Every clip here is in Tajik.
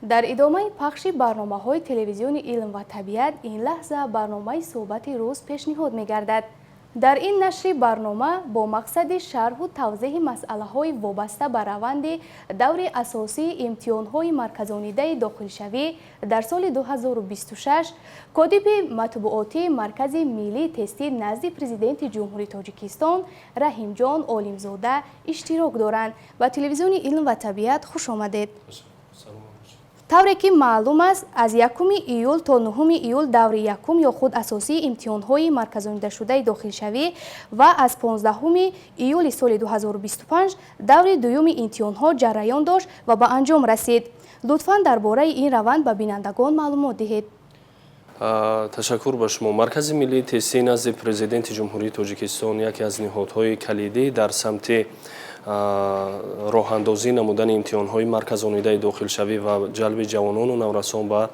در ادامه پخش برنامه‌های تلویزیون علم و طبیعت این لحظه برنامه صحبت روز پیشنهاد می‌گردد. در این نشر برنامه با مقصد شرح و توضیح مسئله‌های وابسته به روند دور اساسی امتحان‌های مرکزانیده داخلشوی در سال 2026 کاتب مطبوعاتی مرکز ملی تستی نزد پرزیدنت جمهوری تاجیکستان رحیم جان عالمزاده اشتراک دارند. و تلویزیون علم و طبیعت خوش آمدید. طوری که معلوم است از 1 ایول تا 9 ایول دور یکم یا خود اساسی امتحان‌های مرکزانیده شده داخلشوی و از 15 ایول سال 2025 دور دوم امتحان‌ها جریان داشت و به انجام رسید. لطفاً درباره این روند به بینندگان معلومات دهید. تشکر به شما. مرکز ملی تستی نزد پرزیدنت جمهوری تاجیکستان یکی از نهادهای کلیدی در سمت راه اندازی نمودن امتحان‌های مرکزانیده داخلشوی و جلب جوانان و نورسان به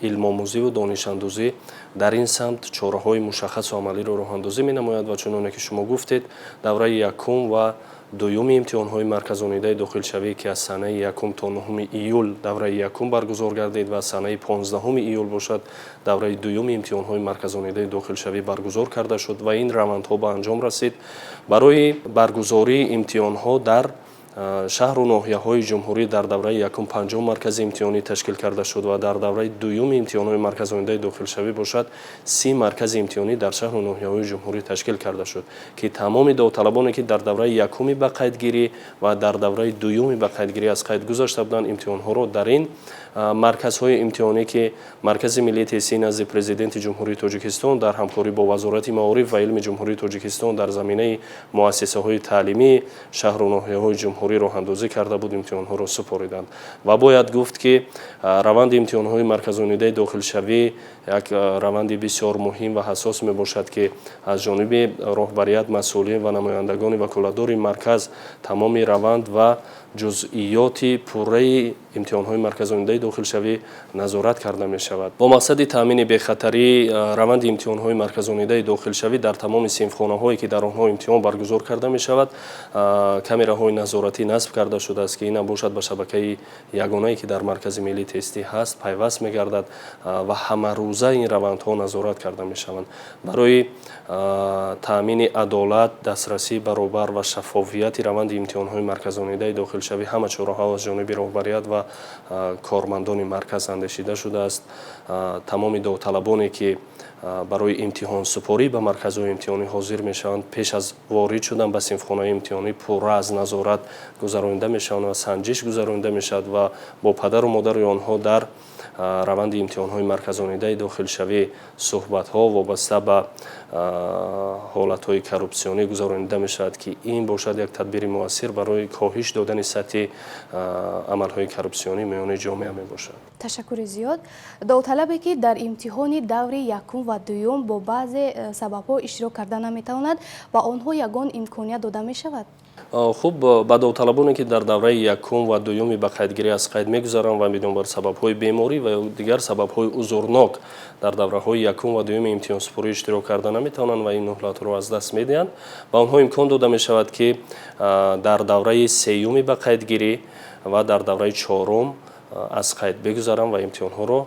علم آموزی و دانش اندوزی در این سمت چاره‌های مشخص و عملی را راه اندازی می‌نماید و چنانکه که شما گفتید دوره یکم و دوم امتحان‌های مرکزانیده داخلشوی که از سنه یکم تا 9 ایول دوره یکم برگزار گردید و سنه 15 ایول باشد دوره دوم امتحان‌های مرکزانیده داخلشوی برگزار کرده شد و این روندها به انجام رسید. برای برگزاری امتحان‌ها در شهر و ناحیه‌های جمهوری در دوره یکم 5 مرکز امتحانی تشکیل کرده شد و در دوره دوم امتحان‌های مرکزانیده داخلشوی باشد 30 مرکز امتحانی در شهر و ناحیه‌های جمهوری تشکیل کرده شد که تمام داوطلبانی که در دوره یکم به قیدگیری و در دوره دوم به قیدگیری از قید گذاشته بودند امتحان‌ها را در این مرکزهای امتحانی که مرکز ملی تستی نزد پرزیدنت جمهوری تاجیکستان در همکاری با وزارت معارف و علم جمهوری تاجیکستان در زمینه مؤسسه‌های تعلیمی شهر و ناحیه‌های جمهوری راه اندازی کرده بود امتحان‌ها را سپاریدند و باید گفت که روند امتحان‌های مرکزانیده داخلشوی یک روند بسیار مهم و حساس میباشد که از جانب رهبریت مسئولین و نمایندگان وکالتدار مرکز تمام روند و جزئیات پوره امتحان‌های مرکزانیده داخلشوی نظارت کرده می شود. با مقصد تامین بخطری روند امتحان‌های مرکزانیده داخلشوی در تمام صنفخانه‌هایی که در آنها امتحان برگزار کرده می شود کامراهای نظارتی نصب کرده شده است که این باشد به شبکه یگانه‌ای که در مرکز ملی تستی هست پیوست می‌گردد و همه روزه این روندها نظارت کرده می شوند. برای تامین عدالت، دسترسی برابر و شفافیت روند امتحان‌های مرکزانیده داخلشوی همه چاره‌ها از جانب رهبریت و کارمندان مرکز اندیشیده شده است. تمام داوطلبانی که برای امتحان سپاری به مرکزهای امتحانی حاضر میشوند پیش از وارد شدن به صنفخانه امتحانی پوره از نظارت گذرانده میشوند و سنجش گذرانده میشد و با پدر و مادر آنها در روند امتحان‌های مرکزانیده داخلشوی صحبت‌ها وابسته به حالت‌های کورپسیونی گذرانده می‌شود که این باشد یک تدبیر مؤثر برای کاهش دادن سطح عمل‌های کورپسیونی میان جامعه میباشد. تشکر زیاد. داوطلبی که در امتحان دور یکم و دوم با بعض سبب‌ها اشتراک کرده نمی‌تواند و آنها یگان امکانیت داده می‌شود. خوب به داوطلبانی که در دوره یکم و دوم به قیدگیری از قید می‌گذارند و بدون بر سبب‌های بیماری و دیگر سبب‌های عذرناک در دوره‌های یکم و دوم امتحان سپاری اشتراک کرده نمی‌توانند و این مهلت را از دست می‌دهند و آنها امکان داده می‌شود که در دوره سوم به قیدگیری و در دوره چهارم از قید بگذارند و امتحان‌ها را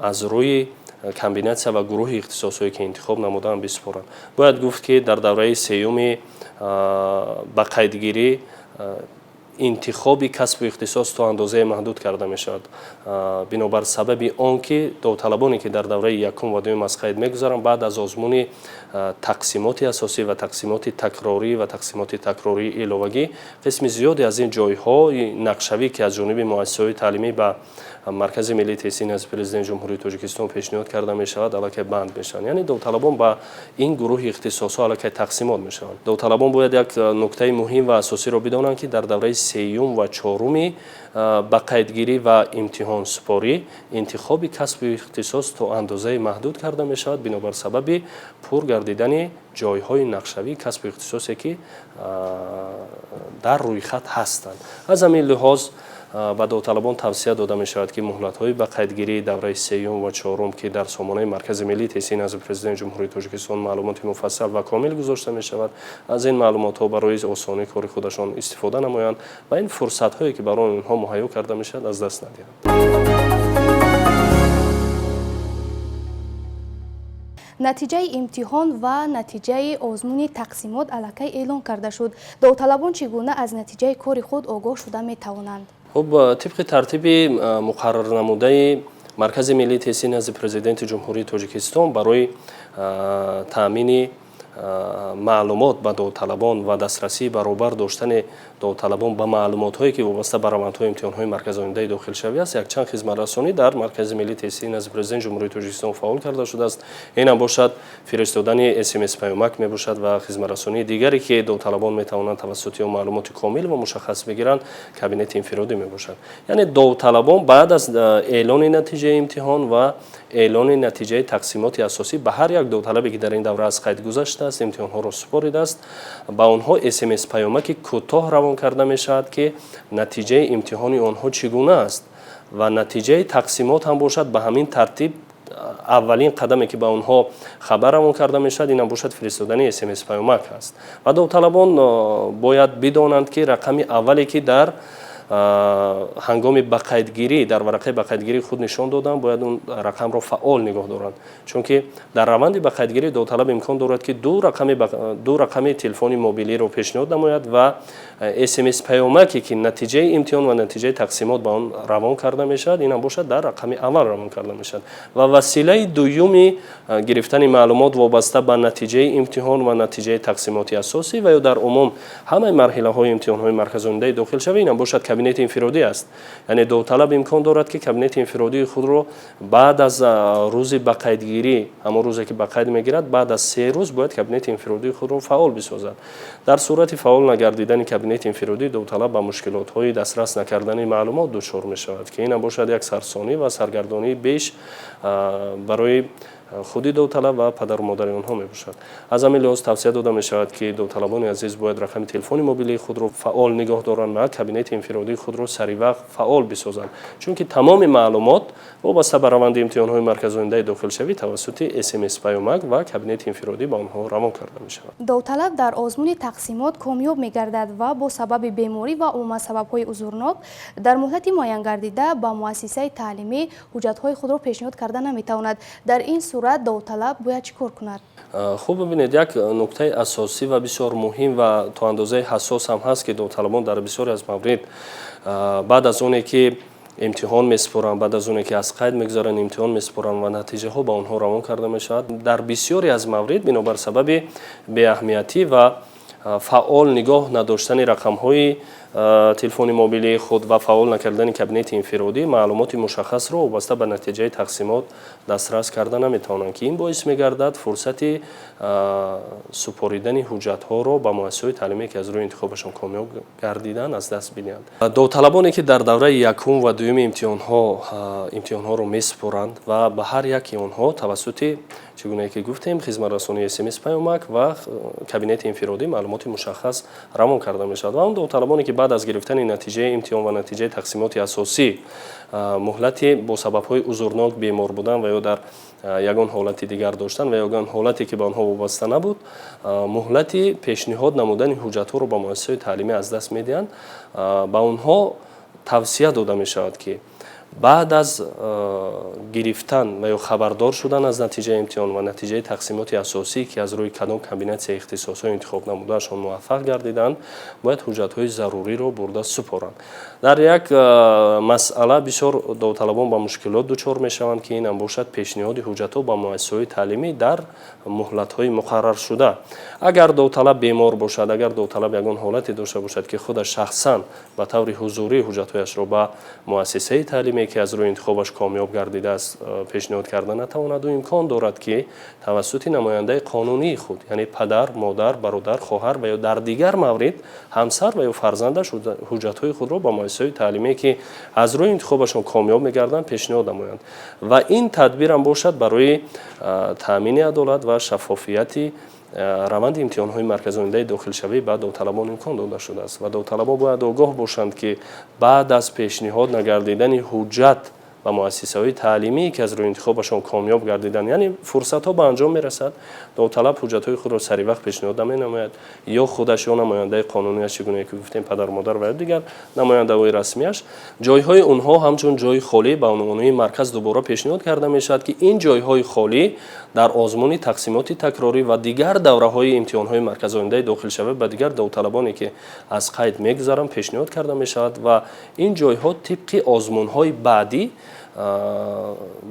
از روی کامبیناسیا و گروه اختصاصی که انتخاب نمودند بسپارند. باید گفت که در دوره سوم با قیدگیری انتخاب کسب و اختصاص تا اندازه محدود کرده می شود بنابر سبب آنکه داوطلبانی که در دوره یکم و دوم از قید می‌گذارند بعد از آزمون تقسیمات اساسی و تقسیمات تکراری و تقسیمات تکراری علاوگی قسم زیادی از این جای‌ها نقشه‌ای که از جانب مؤسسه‌های تعلیمی به مرکز ملی تستی نزد پرزیدنت جمهوری تاجیکستان پیشنهاد کرده می شود الکی بند میشن، یعنی داوطلبان با این گروه اختصاص‌ها الکی تقسیمات میشوند. داوطلبان باید یک نکته مهم و اساسی را بدانند که در دوره سوم و چهارم با قیدگیری و امتحان سپاری انتخاب کسب و اختصاص تا اندازه محدود کرده می شود بنابر سبب پر گردیدن جای‌های نقشه‌ای کسب و اختصاصی که در روی خط هستند. از همین لحاظ ба давталабон тавсия дода мешавад ки муҳлатҳои ба қайдгирии давраи сеюм ва чорум ки дар сомонаи маркази миллии теҳсини назди президенти ҷумҳурии тоҷикистон маълумоти муфассал ва комил гузошта мешавад. Аз ин маълумотҳо барои осонии кори худашон истифода намоянд ва ин фурсатҳое ки барои онҳо муҳайё карда мешавад аз даст надиҳанд. натиҷаи имтиҳон ва натиҷаи озмуни тақсимот аллакай эълон карда шуд. Давталабон чӣ гуна аз натиҷаи кори худ огоҳ шуда метавонанд? хуб, тибқи тартиби муқаррарнамудаи маркази миллии теҳсини назди президенти ҷумҳурии тоҷикистон барои таъмини маълумот ба давталабон ва дастрасии баробар доштани давталабон ба маълумотҳое ки вобаста ба равандҳои имтиҳонҳои марказоидаи дохилшавӣ аст, якчанд хизматрасонӣ дар маркази миллии теҳсини назди президенти ҷумҳурии тоҷикистон фаъол карда шудааст. Инам бошад фиристодани смс паёмак мебошад ва хизматрасонии дигаре ки давталабон метавонанд тавассути он маълумоти комил ва мушаххас бигиранд, кабинети инфиродӣ мебошад. Яъне давталабон баъд аз эълони натиҷаи имтиҳон ва эълони натиҷаи тақсимоти асосӣ ба ҳар як давталабе ки дар ин давра аз қайд гузаштааст, имтиҳонҳоро супоридааст, ба онҳо смс паёмаки кӯтоҳ равон карда мешавад ки натиҷаи имтиҳони онҳо чӣ гуна аст ва натиҷаи тақсимот ҳам бошад. Ба ҳамин тартиб аввалин қадаме ки ба онҳо хабар равон карда мешавад инам бошад фиристодани смс паёмак аст. Ва давталабон бояд бидонанд ки рақами аввале ки дар ҳангоми бақайдгирӣ дар варақаи бақайдгирии худ нишон доданд, бояд он рақамро фаъол нигоҳ доранд, чунки дар раванди бақайдгирӣ давталаб имкон дорад ки ду рақами телефони мобилиро пешниҳод намояд ва смс паёмаке ки натиҷаи имтиҳон ва натиҷаи тақсимот ба он равон карда мешавад, инам бошад дар рақами аввал равон карда мешавад. Ва василаи дуюми гирифтани маълумот вобаста ба натиҷаи имтиҳон ва натиҷаи тақсимоти асосӣ ва ё дар умум ҳамаи марҳилаҳои имтиҳонҳои марказоидаи дохилшавӣ инам бошад кабинети инфиродӣ аст. Яъне давталаб имкон дорад ки кабинети инфиродии худро баъд аз рӯзи бақайдгирӣ, ҳамон рӯзе ки бақайд мегирад, баъд аз 3 рӯз бояд кабинети инфиродии худро фаъол бисозад. дар сурати фаъол нагардидани кабинети инфиродӣ давталаб ба мушкилотҳои дастрас накардани маълумот дучор мешавад ки инам бошад як сарсонӣ ва саргардонии беш барои худи давталаб ва падару модари онҳо мебошад. Аз ҳамин лиҳоз тавсия дода мешавад ки давталабони азиз бояд рақами телефони мобилии худро фаъол нигоҳ доранд ва кабинети инфиродии худро саривақт фаъол бисозанд, чунки тамоми маълумот вобаста ба раванди имтиҳонҳои марказоидаи дохилшавӣ тавассути смс паёмак ва кабинети инфиродӣ ба онҳо равон карда мешавад. давталаб дар озмуни тақсимот камёб мегардад ва бо сабаби беморӣ ва умумасабабҳои узурнок дар муҳлати муайян гардида ба муассисаи таълимӣ ҳуҷҷатҳои худро пешниҳод карда наметавонад. дар ин сурат давталаб бояд чӣ кор кунад? хуб бибинед, як нуктаи асосӣ ва бисёр муҳим ва то андозаи ҳассос ҳам ҳаст ки давталабон дар бисёре аз маврид баъд аз оне ки имтиҳон месупоранд, баъд аз оне ки аз қайд мегузаранд, имтиҳон месупоранд ва натиҷаҳо ба онҳо равон карда мешавад, дар бисёре аз маврид бинобар сабаби беаҳамиятӣ ва фаъол нигоҳ надоштани рақамҳои телефони мобилии худ ва фаъол накардани кабинети инфиродӣ маълумоти мушаххасро вобаста ба натиҷаи тақсимот дастрас карда наметавонанд, ки ин боис мегардад фурсати супоридани ҳуҷҷатҳоро ба муассисаҳои таълимие ки аз рӯи интихобашон камёб гардиданд аз даст бидиҳанд. давталабоне ки дар давраи якум ва дуюми имтиҳонҳоро месупоранд ва ба ҳар яки онҳо тавассути чӣ гуна ки гуфтем хизматрасонии смс паёмак ва кабинети инфиродӣ маълумоти мушаххас равон карда мешавад. ва он давталабоне ки баъд аз гирифтани натиҷаи имтиҳон ва натиҷаи тақсимоти асосӣ муҳлати бо сабабҳои узурнок бемор будан ва ё дар ягон ҳолати дигар доштан ва ягон ҳолате ки ба онҳо вобаста набуд, муҳлати пешниҳод намудани ҳуҷҷатҳоро ба муассисаҳои таълимӣ аз даст медиҳанд. ба онҳо тавсия дода мешавад ки баъд аз гирифтан ва ё хабардор шудан аз натиҷаи имтиҳон ва натиҷаи тақсимоти асосӣ ки аз рӯи кадом комбинатсияи ихтисосҳо интихоб намудаашон муваффақ гардиданд, бояд ҳуҷҷатҳои заруриро бурда супоранд. дар як масъала бисёр давталабон ба мушкилот дучор мешаванд ки инам бошад пешниҳоди ҳуҷҷатҳо ба муассисаҳои таълимӣ дар муҳлатҳои муқарраршуда. агар давталаб бемор бошад, агар давталаб ягон ҳолате дошта бошад ки худаш шахсан ба таври ҳузурӣ ҳуҷҷатҳояшро ба муассисаи таълимие ки аз рӯи интихобаш камёб гардидааст пешниҳод карда натавонад, ӯ имкон дорад ки тавассути намояндаи қонунии худ, яъне падар, модар, бародар, хоҳар ва ё дар дигар маврид ҳамсар ва ё фарзандаш ҳуҷҷатҳои худро ба муассисаҳои таълимие ки аз рӯи интихобашон камёб мегарданд пешниҳод намоянд. ва ин тадбирам бошад барои таъмини адолат ва шаффофияти раванди имтиҳонҳои марказонидаи дохилшавӣ ба довталабон имкон дода шудааст ва довталабон бояд огоҳ бошанд ки баъд аз пешниҳод нагардидани ҳуҷҷат ба муассисаҳои таълимие ки аз рӯи интихобашон комёб гардиданд, яъне фурсатҳо ба анҷом мерасад, довталаб ҳуҷҷатҳои худро саривақт пешниҳод наменамояд, ё худаш ё намояндаи қонуниаш, чӣ гуне ки гуфтем падар модар ва ё дигар намояндаҳои расмиаш, ҷойҳои онҳо ҳамчун ҷойи холӣ ба унвони марказ дубора пешниҳод карда мешавад ки ин ҷойҳои холӣ дар озмуни тақсимоти такрорӣ ва дигар давраҳои имтиҳонҳои марказонидаи дохилшавӣ ба дигар довталабоне ки аз қайд мегузаранд пешниҳод карда мешавад ва ин ҷойҳо тибқи озмунҳои баъдӣ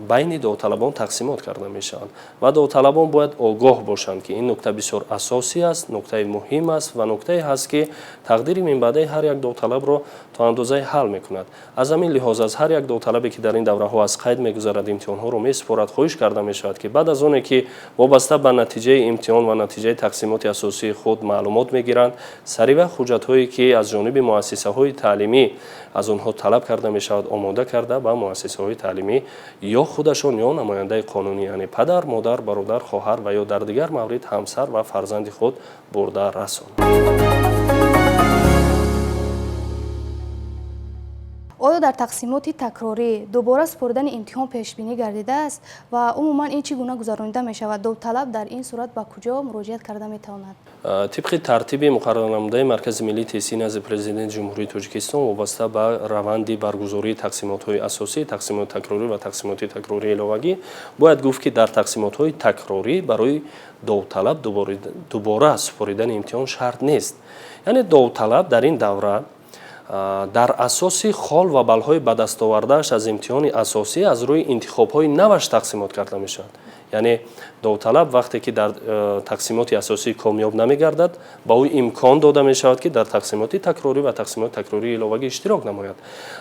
байни довталабон тақсимот карда мешаванд ва довталабон бояд огоҳ бошанд ки ин нукта бисёр асосӣ аст, нуктаи муҳим аст ва нуктае ҳаст ки тақдири минбаъдаи ҳар як довталабро то андозае ҳал мекунад. аз ҳамин лиҳоз аз ҳар як довталабе ки дар ин давраҳо аз қайд мегузарад имтиҳонҳоро месупорад, хоҳиш карда мешавад ки баъд аз оне ки вобаста ба натиҷаи имтиҳон ва натиҷаи тақсимоти асосии худ маълумот мегиранд, саривақт ҳуҷҷатҳое ки аз ҷониби муассисаҳои таълимӣ аз онҳо талаб карда мешавад омода карда ба муассисаҳои таълимӣ ё худашон ё намояндаи қонунӣ, яъне падар, модар, бародар, хоҳар ва ё дар дигар маврид ҳамсар ва фарзанди худ бурда расонанд. оё дар тақсимоти такрорӣ дубора супоридани имтиҳон пешбинӣ гардидааст ва умуман ин чӣ гуна гузаронида мешавад? Довталаб дар ин сурат ба куҷо муроҷиат карда метавонад? тибқи тартиби муқаррарнамудаи маркази миллии тесии назди президенти ҷумҳурии Тоҷикистон вобаста ба раванди баргузории тақсимотҳои асосӣ, тақсимоти такрорӣ ва тақсимоти такрории иловагӣ бояд гуфт ки дар тақсимотҳои такрорӣ барои довталаб дубора супоридани имтиҳон шарт нест. яъне довталаб дар ин давра дар асоси хол ва балҳои ба дастовардааш аз имтиҳони асосӣ аз рӯи интихобҳои наваш тақсимот карда мешавад. яъне довталаб вақте ки дар тақсимоти асосӣ комёб намегардад, ба ӯ имкон дода мешавад ки дар тақсимоти такрорӣ ва тақсимоти такрории иловагӣ иштирок намояд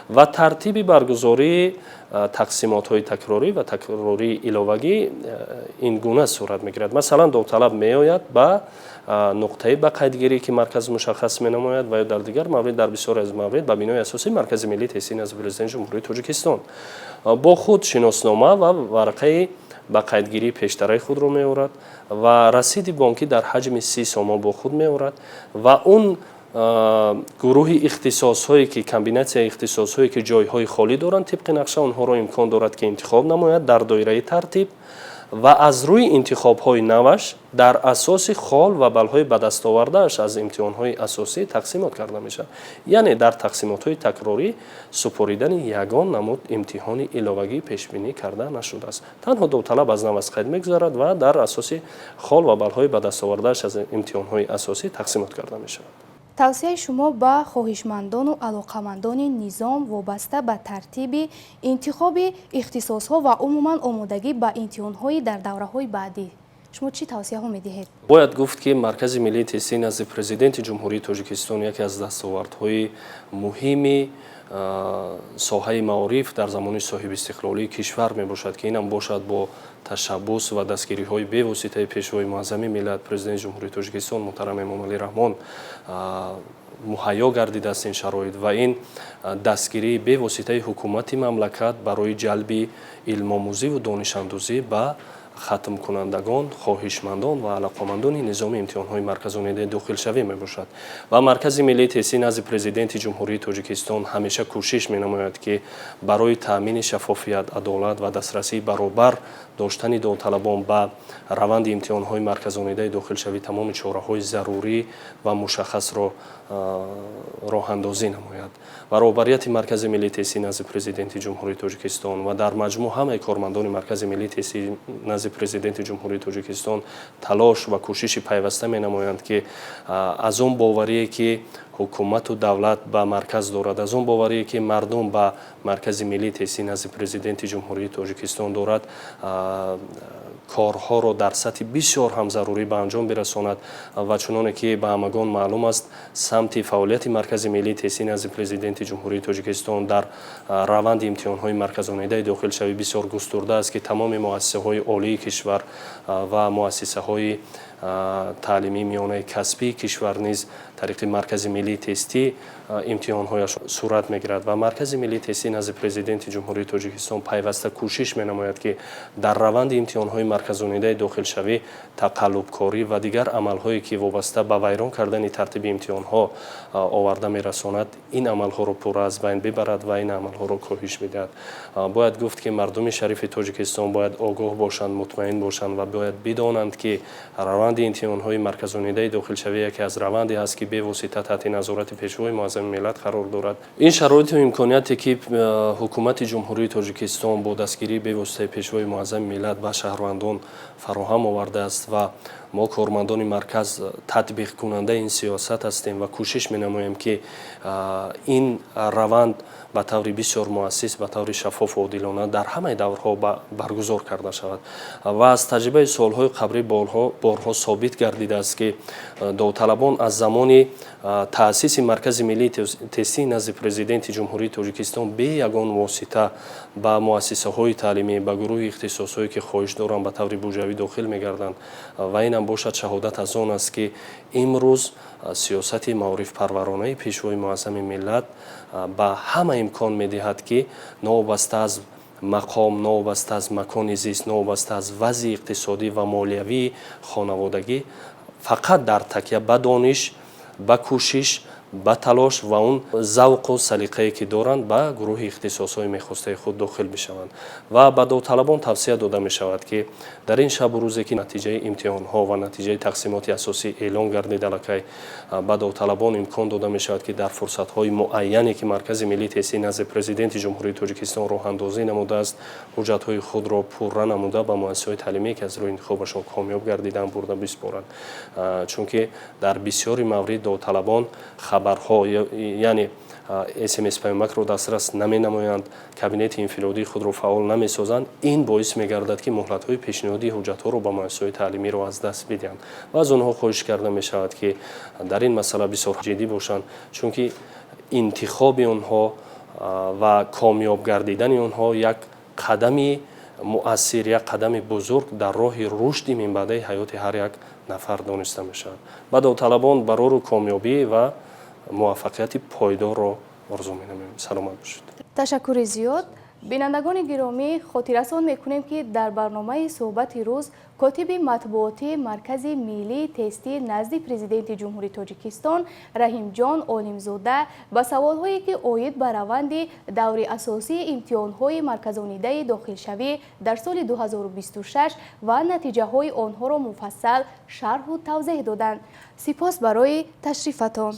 ва тартиби баргузории тақсимотҳои такрорӣ ва такрории иловагӣ ин гуна сурат мегирад. масалан довталаб меояд ба нуқтаи ба қайдгирӣ ки марказ мушаххас менамояд ва ё дар дигар маврид дар бисёре аз маврид ба бинои асосии маркази миллии тесии назди президенти ҷумҳурии Тоҷикистон бо худ шиноснома ва варақаи ба қайдгирии пештараи худро меорад ва расиди бонкӣ дар ҳаҷми 30 сома бо худ меорад ва он гурӯҳи ихтисосҳое ки комбинатсияи ихтисосҳое ки ҷойҳои холӣ доранд, тибқи нақша онҳоро имкон дорад ки интихоб намояд дар доираи тартиб ва аз рӯи интихобҳои наваш дар асоси хол ва балҳои ба дастовардааш аз имтиҳонҳои асосӣ тақсимот карда мешавад. яъне дар тақсимотҳои такрорӣ супоридани ягон намуд имтиҳони иловагӣ пешбинӣ карда нашудааст. танҳо довталаб аз нав аз қайд мегузарад ва дар асоси хол ва балҳои ба дастовардааш аз имтиҳонҳои асосӣ тақсимот карда мешавад. тавсияи шумо ба хоҳишмандону алоқамандони низом вобаста ба тартиби интихоби ихтисосҳо ва умуман омодагӣ ба имтиҳонҳои дар давраҳои баъдӣ шумо чӣ тавсияҳо медиҳед? бояд гуфт ки маркази миллии тесии назди президенти ҷумҳурии Тоҷикистон яке аз дастовардҳои муҳими соҳаи маориф дар замони соҳибистиқлолии кишвар мебошад ки инам бошад бо ташаббус ва дастгириҳои бевоситаи пешвои муаззами миллат президенти ҷумҳурии Тоҷикистон муҳтарам эмомалӣ раҳмон муҳайё гардидааст ин шароит ва ин дастгирии бевоситаи ҳукумати мамлакат барои ҷалби илмомӯзиву донишандӯзӣ ба хатмкунандагон, хоҳишмандон ва алоқамандони низоми имтиҳонҳои марказонидаи дохилшавӣ мебошад ва маркази миллии тесии назди президенти ҷумҳурии Тоҷикистон ҳамеша кӯшиш менамояд ки барои таъмини шаффофият, адолат ва дастрасии баробар доштани довталабон ба раванди имтиҳонҳои марказонидаи дохилшавӣ тамоми чораҳои зарурӣ ва мушаххасро роҳандозӣ намояд. баробарияти маркази миллии тесии назди президенти ҷумҳурии Тоҷикистон ва дар маҷмӯъ ҳамаи кормандони маркази миллии тесии назди президенти ҷумҳурии Тоҷикистон талош ва кӯшиши пайваста менамоянд ки аз он боварие ки ҳукумату давлат ба марказ дорад, аз он боварие ки мардум ба маркази миллии тесии назди президенти ҷумҳурии Тоҷикистон дорад, корҳоро дар сатҳи бисёр ҳам зарурӣ ба анҷом бирасонад ва чуноне ки ба ҳамагон маълум аст самти фаъолияти маркази миллии тесии назди президенти ҷумҳурии Тоҷикистон дар раванди имтиҳонҳои марказонидаи дохилшавӣ бисёр густурда аст ки тамоми муассисаҳои олии кишвар ва муассисаҳои таълимии миёнаи касбии кишвар низ тариқи маркази миллии тестӣ имтиҳонҳояш сурат мегирад ва маркази миллии тестӣ назди президенти ҷумҳурии тоҷикистон пайваста кӯшиш менамояд ки дар раванди имтиҳонҳои марказонидаи дохилшавӣ тақаллубкорӣ ва дигар амалҳое ки вобаста ба вайрон кардани тартиби имтиҳонҳо оварда мерасонад ин амалҳоро пурра аз байн бибарад ва ин амалҳоро коҳиш медиҳад. Бояд гуфт ки мардуми шарифи тоҷикистон бояд огоҳ бошанд, мутмаин бошанд ва бояд бидонанд ки раванди имтиҳонҳои марказонидаи дохилшавӣ яке аз раванде ҳаст ки бевосита таҳти назорати пешвои муаззами миллат қарор дорад. Ин шароиту имконияте ки ҳукумати ҷумҳурии тоҷикистон бо дастгирии бевоситаи пешвои муаззами миллат ба шаҳрвандон фароҳам овардааст ва мо кормандони марказ татбиқкунандаи ин сиёсат ҳастем ва кӯшиш менамоем ки ин раванд ба таври бисёр муассис ба таври шаффофу одилона дар ҳамаи даврҳо баргузор карда шавад ва аз таҷрибаи солҳои қаблӣ борҳо собит гардидааст ки довталабон аз замони таъсиси маркази миллии тестии назди президенти ҷумҳурии тоҷикистон бе ягон восита ба муассисаҳои таълимӣ ба гурӯҳи ихтисосҳое ки хоҳиш доранд ба таври буҷавӣ дохил мегарданд ва инам бошад шаҳодат аз он аст ки имрӯз сиёсати маорифпарваронаи пешвои муаззами миллат ба ҳама имкон медиҳад ки новобаста аз мақом, новобаста аз макони зист, новобаста аз вазъи иқтисодӣ ва молиявии хонаводагӣ фақат дар такя ба дониш, ба кӯшиш, ба талош ва он завқу салиқае ки доранд ба гурӯҳи ихтисосҳои мехостаи худ дохил бишаванд ва ба довталабон тавсия дода мешавад ки дар ин шабу рӯзе ки натиҷаи имтиҳонҳо ва натиҷаи тақсимоти асосӣ эълон гардида лакай ба довталабон имкон дода мешавад ки дар фурсатҳои муайяне ки маркази миллии тестии назди президенти ҷумҳурии тоҷикистон роҳандозӣ намудааст ҳуҷҷатҳои худро пурра намуда ба муассисаҳои таълимие ки аз рӯи интихобашон комёб гардиданд бурда бисپоранд чунки дар бисёри маврид довталабон хабарҳо яъне смс паёмакро дастрас наменамоянд, кабинети инфиродии худро фаъол намесозанд. Ин боис мегардад ки муҳлатҳои пешниҳодии ҳуҷҷатҳоро ба муассисаҳои таълимиро аз даст бидиҳанд ва аз онҳо хоҳиш карда мешавад ки дар ин масъала бисёр ҷиддӣ бошанд, чунки интихоби онҳо ва комёб гардидани онҳо як қадами муассир, як қадами бузург дар роҳи рушди минбаъдаи ҳаёти ҳар як нафар дониста мешавад. Ба довталабон барору комёбӣ ва муваффақияти пойдорро орзу менамоем. саломат бошед. ташаккури зиёд. бинандагони гиромӣ, хотиррасон мекунем ки дар барномаи суҳбати рӯз котиби матбуотии маркази миллии тестӣ назди президенти ҷумҳурии тоҷикистон Раҳимҷон Олимзода ба саволҳое ки оид ба раванди даври асосии имтиҳонҳои марказонидаи дохилшавӣ дар соли 2026 ва натиҷаҳои онҳоро муфассал шарҳу тавзеҳ доданд. сипос барои ташрифатон.